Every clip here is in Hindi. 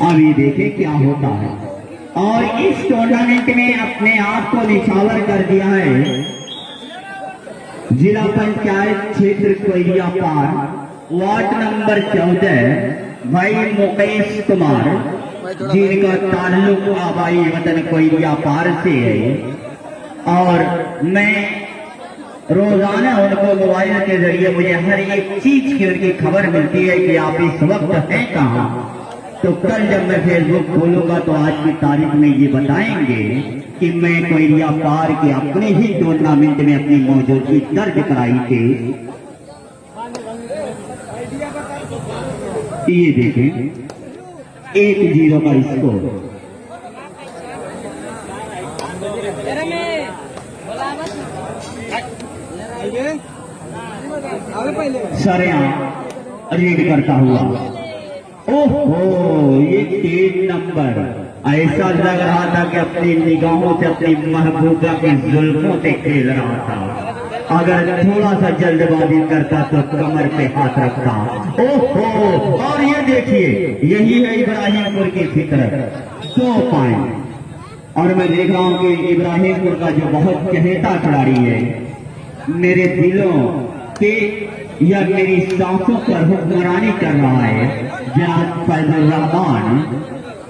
अभी देखें क्या होता है। और इस टूर्नामेंट में अपने आप को निछावर कर दिया है जिला पंचायत क्षेत्र कोयलिया पार वार्ड नंबर 14 भाई मुकेश कुमार, जिनका ताल्लुक आबाई वतन कोयलिया पार से है। और मैं रोजाना उनको मोबाइल के जरिए मुझे हर एक चीज की उनकी खबर मिलती है कि आप इस वक्त हैं कहाँ। तो कल जब मैं फेसबुक खोलूंगा तो आज की तारीख में ये बताएंगे कि मैं कोयलिया पार के अपने ही टूर्नामेंट में अपनी मौजूदगी दर्ज कराई थी। ये देखें 1-0 का स्कोर। सरेआम रीड करता हुआ, ओहो ये 3 नंबर। ऐसा लग रहा था कि अपनी निगाहों से अपनी महबूबा की जुल्फों से खेल रहा था। अगर थोड़ा सा जल्दबाजी करता तो कमर पे हाथ रखता। ओहो, और ये देखिए यही है इब्राहिमपुर की फितरत। 2 पॉइंट। और मैं देख रहा हूं कि इब्राहिमपुर का जो बहुत चहेता खिलाड़ी है, मेरे दिलों के या मेरी सांसों पर हुक्मरानी कर रहा है, जनाब फैजुल रहमान।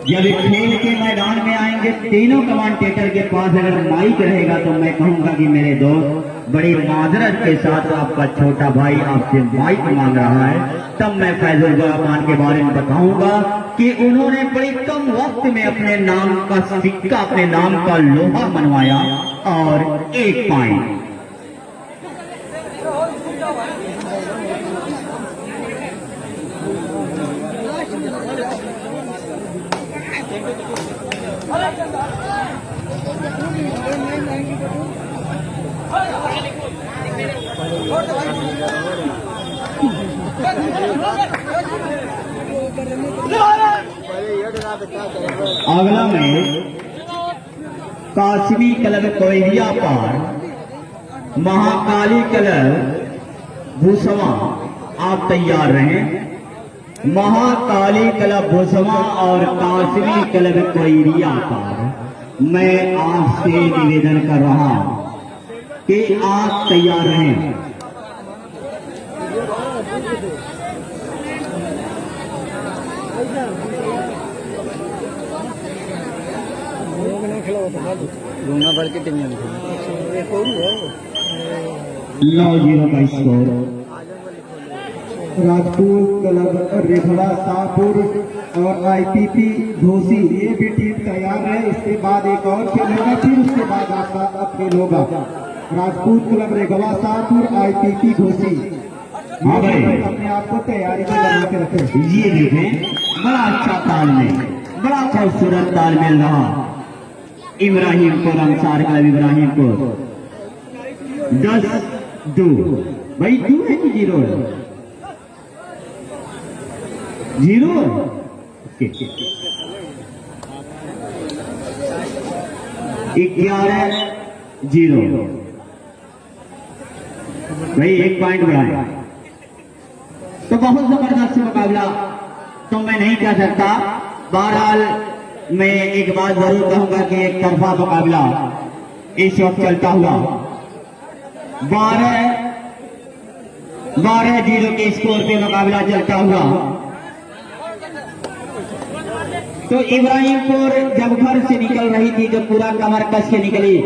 जब खेल के मैदान में आएंगे तीनों कमेंटेटर के पास अगर माइक रहेगा तो मैं कहूंगा कि मेरे दोस्त बड़ी माजरत के साथ आपका छोटा भाई आपसे माइक मांग रहा है, तब मैं फैजुल रहमान के बारे में बताऊंगा कि उन्होंने बड़े कम वक्त में अपने नाम का सिक्का, अपने नाम का लोहा बनवाया और 1 पॉइंट। अगला मैच कासमी क्लब कोयलिया पार, महाकाली क्लब भूसवा। आप तैयार रहें। महाकाली क्लब भूसवा और कासमी क्लब कोयलिया पार, मैं आपसे निवेदन कर रहा हूं कि आप तैयार रहें। लो 0 का स्कोर। राजपूत क्लब रेखला शाहपुर और आईपीपी घोसी, ये भी टीम तैयार है। इसके बाद एक और खेल होगा, फिर उसके बाद आपका अब खेल होगा। राजपूत क्लब रेखला शाहपुर आईपीपी घोसी, हाँ भाई अपने आप को तैयारी में लगा के रखें। ये देखें बड़ा अच्छा तालमेल, बड़ा खूबसूरत तालमेल रहा। इब्राहिमपुर अंसार का इब्राहिमपुर 10-2 भाई 2 है कि 0 है? 0 11-0 भाई 1 पॉइंट बढ़ाए। तो बहुत जबरदस्त मुकाबला तो मैं नहीं कह सकता। बहरहाल मैं एक बात जरूर कहूंगा कि एक तरफा मुकाबला इस वक्त चलता हुआ 12-0 के स्कोर पे मुकाबला चलता हुआ। तो इब्राहिमपुर जब घर से निकल रही थी तो पूरा कमर कस के निकली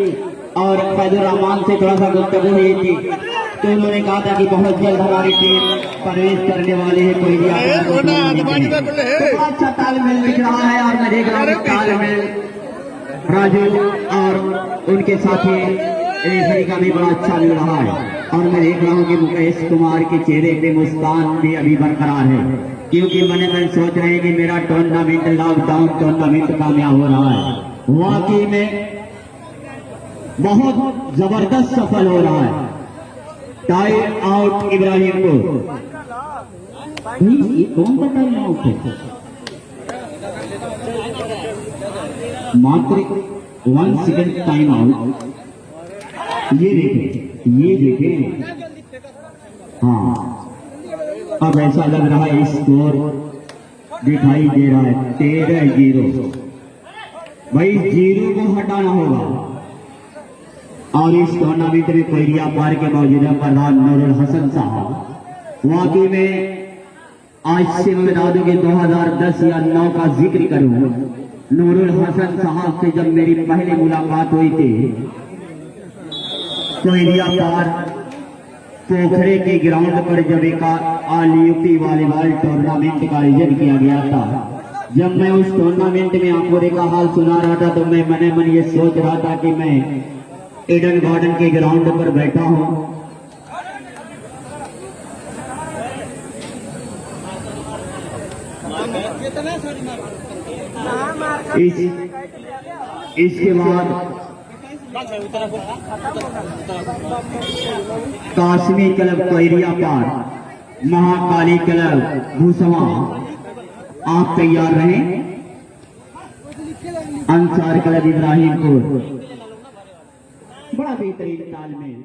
और फैजुल रहमान से थोड़ा सा गुफ्तगू हुई थी, तो उन्होंने कहा था कि बहुत जल्द हमारी टीम प्रवेश करने वाली है कोयलिया। तो अच्छा तालमेल दिख रहा है और मैं देख रहा हूँ तालमेल राजू और उनके साथी रेफरी का भी बड़ा अच्छा मिल रहा है। और मैं देख रहा हूँ कि मुकेश कुमार के चेहरे पे मुस्कान भी अभी बरकरार है, क्योंकि मन सोच रहे हैं कि मेरा टूर्नामेंट लॉकडाउन टूर्नामेंट कामयाब हो रहा है। वाकई में बहुत जबरदस्त सफल हो रहा है। Tie out Ibrahimpur. ये कौन सा टाइम आउट है? मात्र 1 सेकंड टाइम आउट। ये देखें हाँ, अब ऐसा लग रहा है स्कोर दिखाई दे रहा है 13-0। भाई 0 को हटाना होगा। और इस टूर्नामेंट में कोयरिया पार के मौजूदा प्रधान नूरुल हसन साहब, वाकई में आज से मैं बता दूं कि 2010 या 9 का जिक्र करूं, नूरुल हसन साहब से जब मेरी पहली मुलाकात हुई थी, कोयरिया पार पोखरे के ग्राउंड पर जब एक ऑल यूपी वॉलीबॉल टूर्नामेंट का आयोजन किया गया था। जब मैं उस टूर्नामेंट में आंकोरे का हाल सुना रहा था तो मैं मने मन ये सोच रहा था कि मैं ईडन गार्डन के ग्राउंड पर बैठा हूं। इसके बाद काश्मी क्लब कोयरिया पार, महाकाली क्लब भूसवा, आप तैयार रहें। अंसार क्लब इब्राहिमपुर, बड़ा बेहतरीन तालमेल।